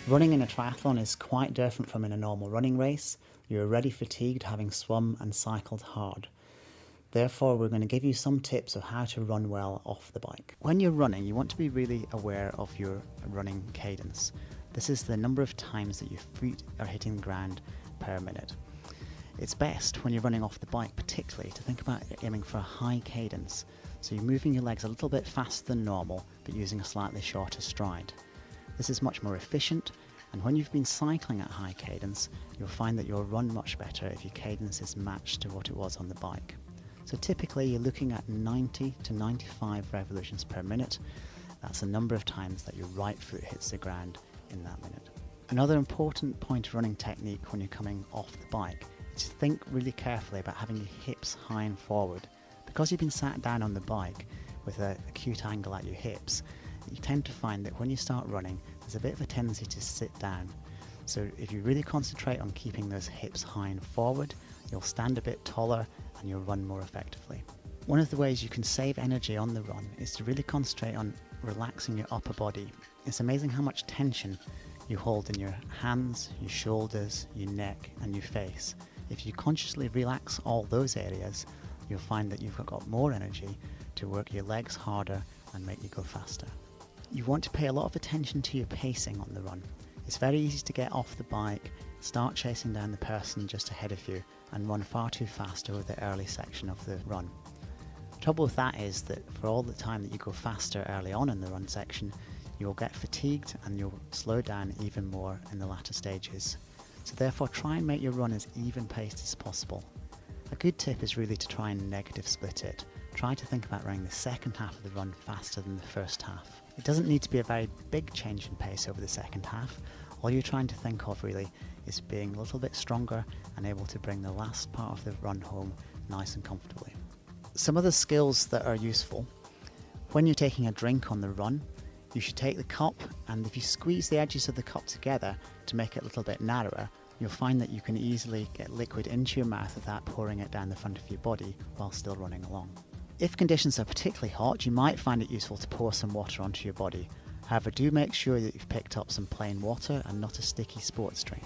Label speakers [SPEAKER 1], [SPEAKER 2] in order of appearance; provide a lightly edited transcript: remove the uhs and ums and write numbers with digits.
[SPEAKER 1] Running in a triathlon is quite different from in a normal running race. You're already fatigued having swum and cycled hard. Therefore, we're going to give you some tips of how to run well off the bike. When you're running, you want to be really aware of your running cadence. This is the number of times that your feet are hitting the ground per minute. It's best when you're running off the bike particularly to think about aiming for a high cadence. So you're moving your legs a little bit faster than normal, but using a slightly shorter stride. This is much more efficient, and when you've been cycling at high cadence, you'll find that you'll run much better if your cadence is matched to what it was on the bike. So typically you're looking at 90 to 95 revolutions per minute. That's the number of times that your right foot hits the ground in that minute. Another important point of running technique when you're coming off the bike is to think really carefully about having your hips high and forward. Because you've been sat down on the bike with an acute angle at your hips, you tend to find that when you start running, there's a bit of a tendency to sit down. So if you really concentrate on keeping those hips high and forward, you'll stand a bit taller and you'll run more effectively. One of the ways you can save energy on the run is to really concentrate on relaxing your upper body. It's amazing how much tension you hold in your hands, your shoulders, your neck and your face. If you consciously relax all those areas, you'll find that you've got more energy to work your legs harder and make you go faster. You want to pay a lot of attention to your pacing on the run. It's very easy to get off the bike, start chasing down the person just ahead of you and run far too fast over the early section of the run. The trouble with that is that for all the time that you go faster early on in the run section, you'll get fatigued and you'll slow down even more in the latter stages. So therefore try and make your run as even paced as possible. A good tip is really to try and negative split it. Try to think about running the second half of the run faster than the first half. It doesn't need to be a very big change in pace over the second half. All you're trying to think of really is being a little bit stronger and able to bring the last part of the run home nice and comfortably. Some of the skills that are useful: when you're taking a drink on the run, you should take the cup, and if you squeeze the edges of the cup together to make it a little bit narrower, you'll find that you can easily get liquid into your mouth without pouring it down the front of your body while still running along. If conditions are particularly hot, you might find it useful to pour some water onto your body. However, do make sure that you've picked up some plain water and not a sticky sports drink.